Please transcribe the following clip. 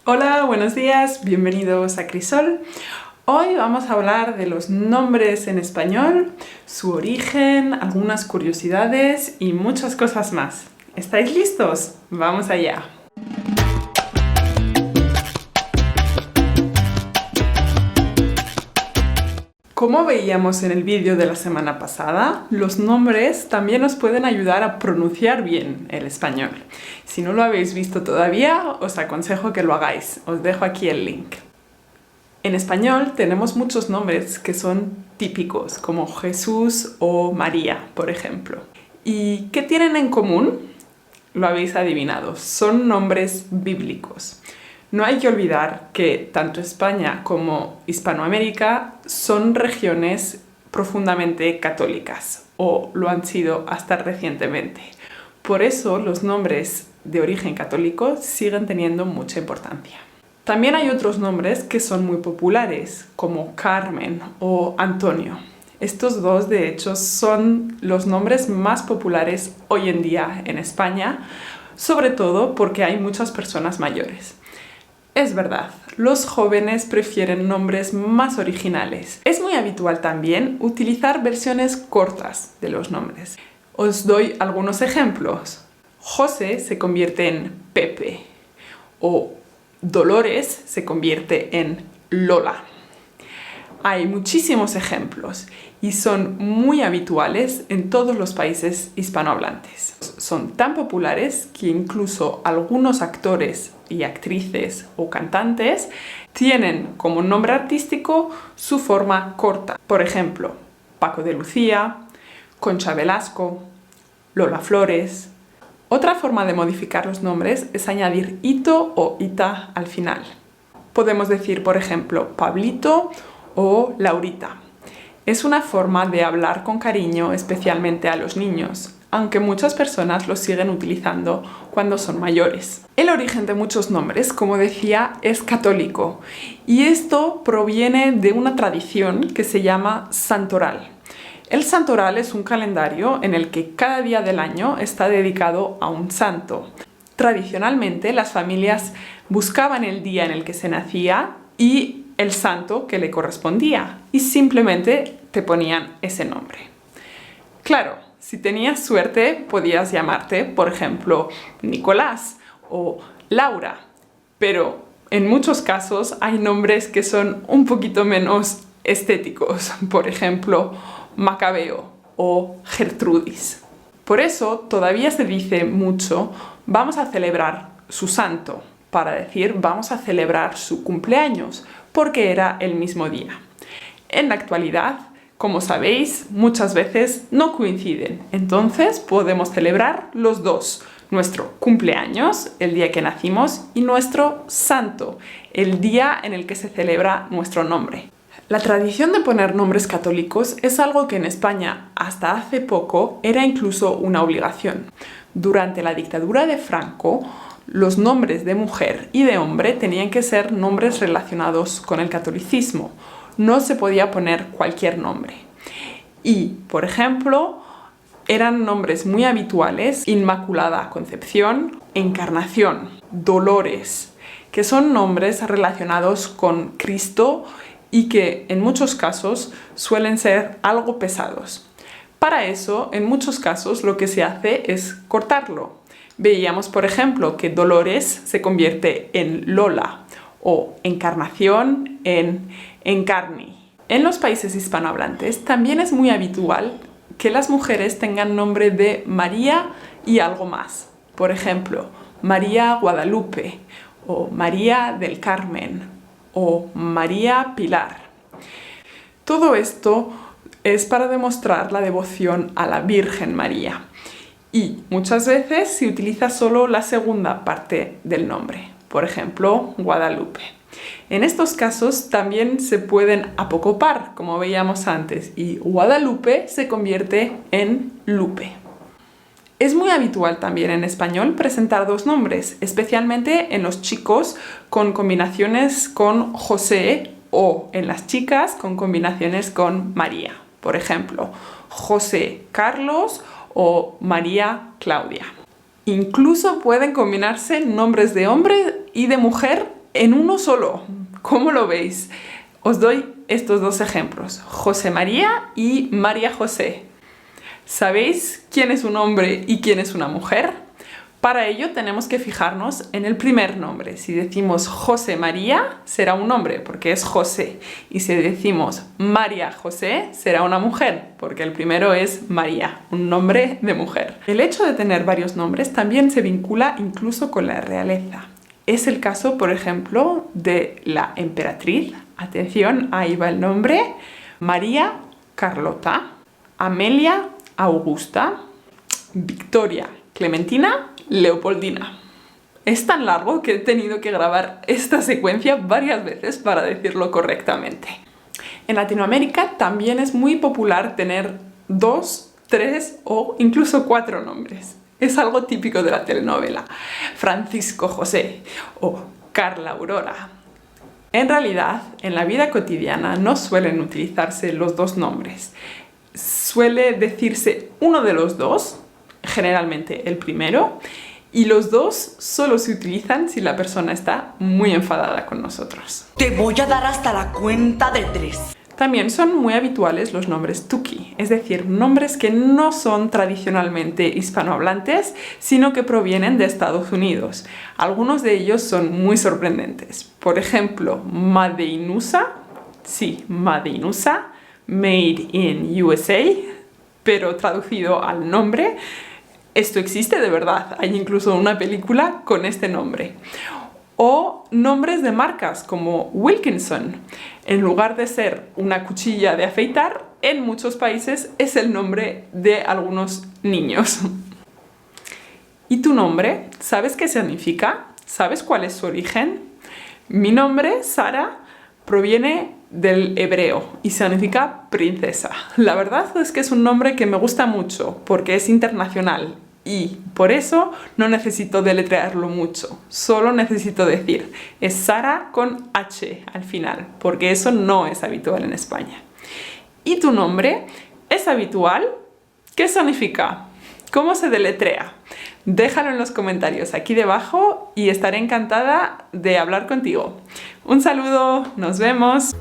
Hola, buenos días, bienvenidos a Crisol. Hoy vamos a hablar de los nombres en español, su origen, algunas curiosidades y muchas cosas más. ¿Estáis listos? ¡Vamos allá! Como veíamos en el vídeo de la semana pasada, los nombres también nos pueden ayudar a pronunciar bien el español. Si no lo habéis visto todavía, os aconsejo que lo hagáis. Os dejo aquí el link. En español tenemos muchos nombres que son típicos, como Jesús o María, por ejemplo. ¿Y qué tienen en común? Lo habéis adivinado, son nombres bíblicos. No hay que olvidar que tanto España como Hispanoamérica son regiones profundamente católicas, o lo han sido hasta recientemente. Por eso los nombres de origen católico siguen teniendo mucha importancia. También hay otros nombres que son muy populares, como Carmen o Antonio. Estos dos, de hecho, son los nombres más populares hoy en día en España, sobre todo porque hay muchas personas mayores. Es verdad, los jóvenes prefieren nombres más originales. Es muy habitual también utilizar versiones cortas de los nombres. Os doy algunos ejemplos. José se convierte en Pepe o Dolores se convierte en Lola. Hay muchísimos ejemplos y son muy habituales en todos los países hispanohablantes. Son tan populares que incluso algunos actores y actrices o cantantes tienen como nombre artístico su forma corta. Por ejemplo, Paco de Lucía, Concha Velasco, Lola Flores. Otra forma de modificar los nombres es añadir ito o ita al final. Podemos decir, por ejemplo, Pablito o Laurita. Es una forma de hablar con cariño, especialmente a los niños, aunque muchas personas lo siguen utilizando cuando son mayores. El origen de muchos nombres, como decía, es católico, y esto proviene de una tradición que se llama santoral. El santoral es un calendario en el que cada día del año está dedicado a un santo. Tradicionalmente, las familias buscaban el día en el que se nacía y el santo que le correspondía, y simplemente te ponían ese nombre. Claro, si tenías suerte podías llamarte, por ejemplo, Nicolás o Laura, pero en muchos casos hay nombres que son un poquito menos estéticos, por ejemplo, Macabeo o Gertrudis. Por eso todavía se dice mucho, vamos a celebrar su santo, para decir vamos a celebrar su cumpleaños, porque era el mismo día. En la actualidad, como sabéis, muchas veces no coinciden, entonces podemos celebrar los dos, nuestro cumpleaños, el día que nacimos, y nuestro santo, el día en el que se celebra nuestro nombre. La tradición de poner nombres católicos es algo que en España hasta hace poco era incluso una obligación. Durante la dictadura de Franco, los nombres de mujer y de hombre tenían que ser nombres relacionados con el catolicismo. No se podía poner cualquier nombre. Y, por ejemplo, eran nombres muy habituales: Inmaculada Concepción, Encarnación, Dolores, que son nombres relacionados con Cristo y que en muchos casos suelen ser algo pesados. Para eso, en muchos casos, lo que se hace es cortarlo. Veíamos, por ejemplo, que Dolores se convierte en Lola o Encarnación en Encarni. En los países hispanohablantes también es muy habitual que las mujeres tengan nombre de María y algo más. Por ejemplo, María Guadalupe o María del Carmen o María Pilar. Todo esto es para demostrar la devoción a la Virgen María. Y muchas veces se utiliza solo la segunda parte del nombre, por ejemplo, Guadalupe. En estos casos también se pueden apocopar, como veíamos antes, y Guadalupe se convierte en Lupe. Es muy habitual también en español presentar dos nombres, especialmente en los chicos con combinaciones con José o en las chicas con combinaciones con María. Por ejemplo, José Carlos o María Claudia. Incluso pueden combinarse nombres de hombre y de mujer en uno solo. ¿Cómo lo veis? Os doy estos dos ejemplos, José María y María José. ¿Sabéis quién es un hombre y quién es una mujer? Para ello tenemos que fijarnos en el primer nombre. Si decimos José María, será un hombre, porque es José. Y si decimos María José, será una mujer, porque el primero es María, un nombre de mujer. El hecho de tener varios nombres también se vincula incluso con la realeza. Es el caso, por ejemplo, de la emperatriz. Atención, ahí va el nombre. María Carlota, Amelia Augusta, Victoria Clementina, Leopoldina. Es tan largo que he tenido que grabar esta secuencia varias veces para decirlo correctamente. En Latinoamérica también es muy popular tener 2, 3 o incluso 4 nombres. Es algo típico de la telenovela. Francisco José o Carla Aurora. En realidad, en la vida cotidiana no suelen utilizarse los dos nombres. Suele decirse uno de los dos, generalmente el primero, y los dos solo se utilizan si la persona está muy enfadada con nosotros. Te voy a dar hasta la cuenta de 3. También son muy habituales los nombres tuki, es decir, nombres que no son tradicionalmente hispanohablantes, sino que provienen de Estados Unidos. Algunos de ellos son muy sorprendentes. Por ejemplo, Madeinusa, sí, Madeinusa, Made in USA, pero traducido al nombre. Esto existe de verdad, hay incluso una película con este nombre. O nombres de marcas como Wilkinson. En lugar de ser una cuchilla de afeitar, en muchos países es el nombre de algunos niños. ¿Y tu nombre? ¿Sabes qué significa? ¿Sabes cuál es su origen? Mi nombre, Sara, proviene del hebreo y significa princesa. La verdad es que es un nombre que me gusta mucho porque es internacional. Y por eso no necesito deletrearlo mucho, solo necesito decir, es Sara con H al final, porque eso no es habitual en España. ¿Y tu nombre es habitual? ¿Qué significa? ¿Cómo se deletrea? Déjalo en los comentarios aquí debajo y estaré encantada de hablar contigo. Un saludo, nos vemos.